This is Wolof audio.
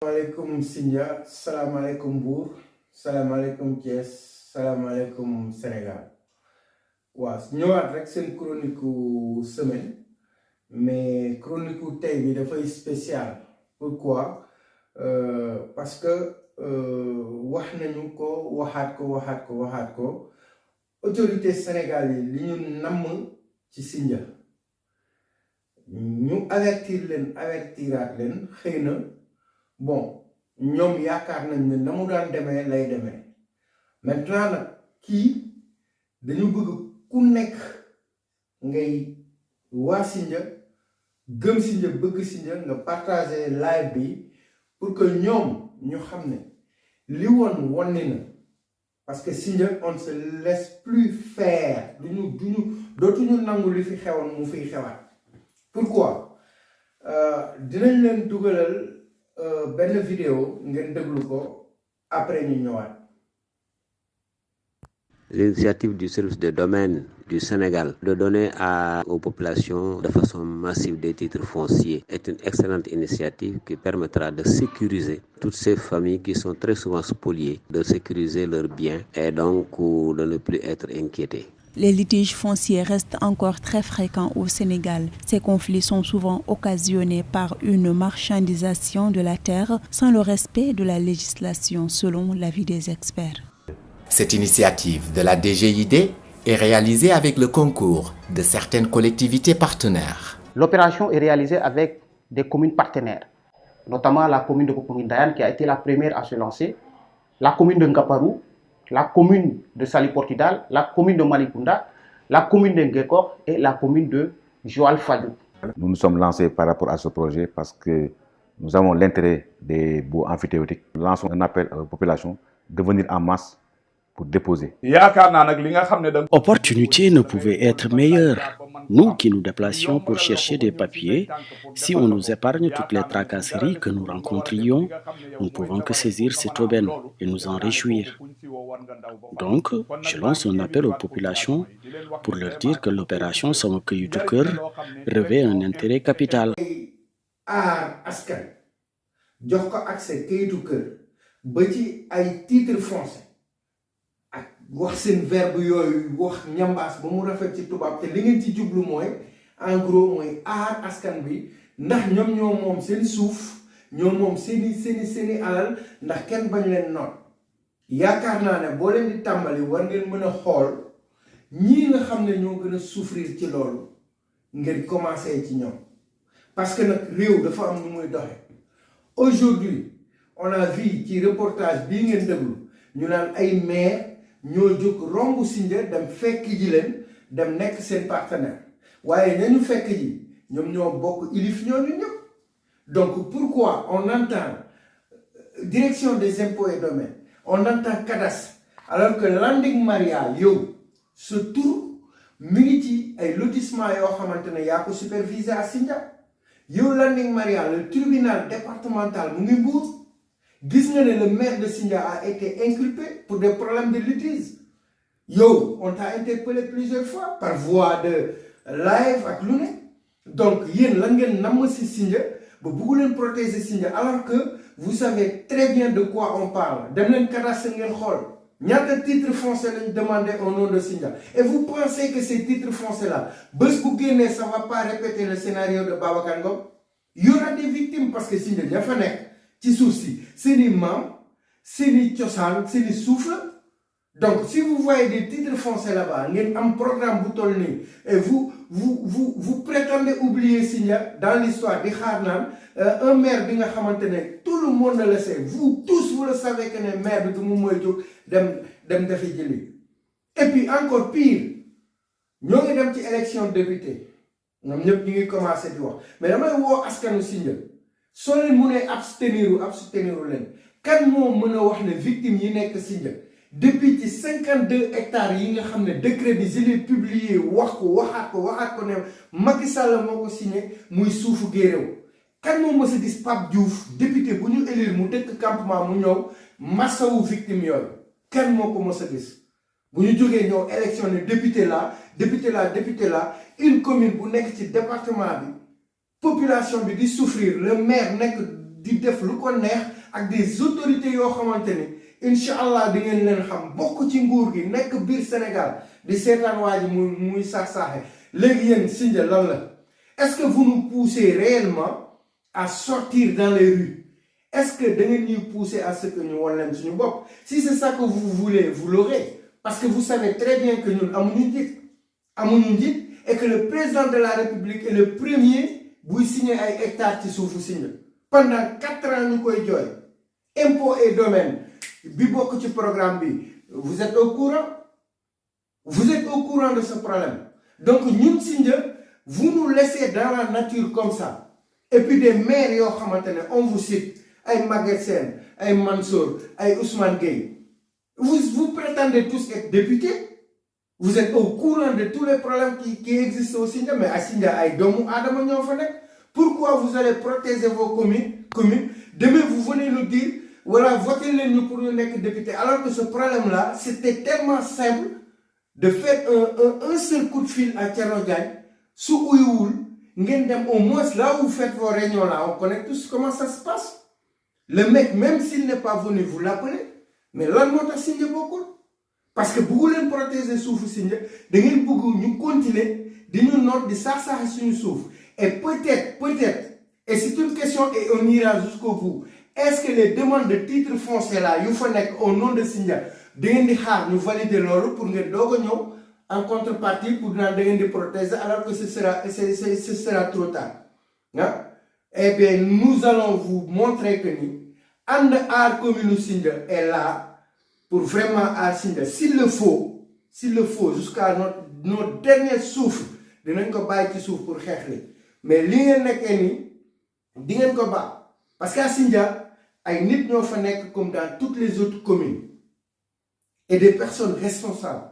Salaamaaleykum Sindia, salaamaaleykum Mbour, salaamaaleykum Thiès, salaamaaleykum Sénégal. waaw ñëwaat rek seen chronique semaine mais chronique tey bi dafay spécial. Pourquoi? Parce que wax nañu ko waxaat ko autorité Sénégal yi li ñu namm ci Sindia ñu avertiraat leen xëy na bon ñoom yaakaar nañ ne na mu daan demee lay demee maintenant nag kii dañu bëgg ku nekk ngay waa Sindia gëm Sindia bëgg Sindia nga partager live bi pour que ñoom ñu xam ne li woon ni na parce que Sindia on se laisse plus faire dootuñu nangu li fi xewoon mu fiy xewaat. Pourquoi? Dinañ leen dugalal benn vidéo ngeen déglu ko après ñu ñëwaat. L'initiative du service des domaines du Sénégal de donner aux populations de façon massive des titres fonciers est une excellente initiative qui permettra de sécuriser toutes ces familles qui sont très souvent spoliées, de sécuriser leurs biens et donc de ne plus être inquiétées. Les litiges fonciers restent encore très fréquents au Sénégal. Ces conflits sont souvent occasionnés par une marchandisation de la terre sans le respect de la législation, selon l'avis des experts. Cette initiative de la DGID est réalisée avec le concours de certaines collectivités partenaires. L'opération est réalisée avec des communes partenaires, notamment la commune de Popenguine qui a été la première à se lancer, la commune de Ngaparou, la commune de Sali-Portudal, la commune de Malikunda, la commune de Ngekor et la commune de Joal-Fadou. Nous nous sommes lancés par rapport à ce projet parce que nous avons l'intérêt des baux amphithéotiques. Nous lançons un appel à la population de venir en masse pour déposer. Opportunité ne pouvait être meilleure. Nous qui nous déplacions pour chercher des papiers, si on nous épargne toutes les tracasseries que nous rencontrions, nous ne pouvons que saisir cette aubaine et nous en réjouir. Donc, je lance un appel aux populations pour leur dire que l'opération Sama Kayitu Kër revêt un intérêt capital. Jox ko accès kayitu kër ba ci ay titre foncier ak wax seen verbe yooyu wax ñambaas ba mu rafet ci tubaab te li ngeen ci jublu mooy en gros mooy aar askan bi ndax ñoom ñoo moom seen suuf ñoo moom seeni alal ndax kenn bañ leen noot. yaakaar naa ne boo leen di tàmbali war ngeen mën a xool ñii nga xam ne ñoo gën a souffrir ci loolu ngeen commencé ci ñoom parce que nag réew dafa am nu muy doxe. Aujourd'hui on a vu ci reportage bii ngeen déglu ñu naan ay maire ñoo jóg romb Sindia dem fekk ji leen dem nekk seen partenaire waaye ñañu fekk ji ñoom ñoo bokk ilif ñooñu ñëpp. Donc pourquoi on entend direction des impôts et domaines, on entend cadastre alors que Landing Maria yow sa tur mi ngi ci ay lotissement yoo xamante ne yaa ko supervisé à Sindia. Yow Landing Maria le tribunal départemental mu ngi Mbour gis nga ne le maire de Sindia a été inculpé pour des problèmes de litige. Yow on t'a interpellé plusieurs fois par voie de live ak lu ne donc yéen lan ngeen namm si Sindia ba bëggu leen protéger Sindia alors que vous savez très bien de quoi on parle. Dem leen cadastre ngeen xool ñaata titre foncier lañ demandé au nom de Sindia et vous pensez que ces titres fonciers là bés bu génnee ça va pas répéter le scénario de Babacar Ngom. Il y aura des victimes parce que Sindia ña fa nekk ci suuf si seeni maam seeni cosaan seeni suuf la. Donc si vous voyez des titres fonciers là-bas ngeen am programme bu toll nii et vous prétendez oublier Sindia dans l'histoire di xaar naan un maire bi nga xamante ne tout le monde le sait, vous tous vous le savez que ne maire bi moom mooy jóg dem dafa jëli. Et puis encore pire ñoo ngi dem ci élection député ñoom ñëpp ñu ngi commencé di wax mais damay woo askanu Sindia soo leen mënee abstenir leen kan moo mën a wax ne victime yi nekk Sindia depuis ci 52 hectares yi nga xam ne décret bi je l'ai publié wax ko waxaat ko ne Macky Sall moo ko signé muy suufu Guéréo. Kan moo mës a gis Pape Diouf député bu ñu élire mu dëkk campement mu ñëw massawu victime yooyu kan moo ko mës a gis bu ñu jógee ñëw élection ne député là une commune bu nekk ci département bi population bi di souffrir le maire nekk di def lu ko neex ak des autorités yoo xamante ni incha allah di ngeen leen xam bokk ci nguur gi nekk biir Sénégal di seetaan waa ji muy saax-saaxe léegi yéen Sindia lan la est-ce que vous nous poussez réellement à sortir dans les rues? Est-ce que da ngeen ñuy pousser à ce que ñu wan leen suñu bopp? Si c'est ça que vous voulez, vous l'aurez. Parce que vous savez très bien que ñun amuñu njiit et que le président de la République est le premier buy signer ay hectares ci suufu Sindia. Pendant 4 ans ñu koy jooy. Impôts et domaines bi bokk ci programme bi vous êtes au courant? Vous êtes au courant de ce problème. Donc ñun Sindia, vous nous laissez dans la nature comme ça. Et puis des maires yoo xamante ne on vous cite ay Maguette Sène ay Mansour ay Ousmane Gueye. Vous prétendez tous être députés. Vous êtes au courant de tous les problèmes qui existent au Sindia, mais à Sindia ay doomu aadama ñoo fa nekk. Pourquoi vous allez protéger vos communes? Demain vous venez nous dire voilà votez leen ñu pour ñu nekk député, alors que ce problème-là c'était tellement simple de faire un seul coup de fil à Thierno Diagne su uyuwul ngeen dem au moins là où vous faites vos réunions là, on connaît tous comment ça se passe. Le mec, même s'il n'est pas venu, vous l'appelez. Mais lan moo tax Sindia bokkul? Parce que bëggu leen protéger suufu Sindia, da ngeen bëgg ñu continuer di ñu noot di saax-saaxi suñu suuf. Et peut-être, et c'est une question et on ira jusqu'au bout, est-ce que les demandes de titre foncier là yu fa nekk au nom de Sindia da ngeen di xaar ñu valider loolu pour ngeen doog a ñëw en contrepartie pour naan da ngeen di protéger alors que ce sera trop tard. Hein? Eh bien, nous allons vous montrer que ni And Aar commune Sindia est là pour vraiment aar Sindia. S'il le faut, jusqu'à notre dernier souffle, dinañ ko bàyyi ci suuf pour xeex li. Mais li ngeen nekkee ni di ngeen ko baax parce que à Sindia ay nit ñoo fa nekk comme dans toutes les autres communes et des personnes responsables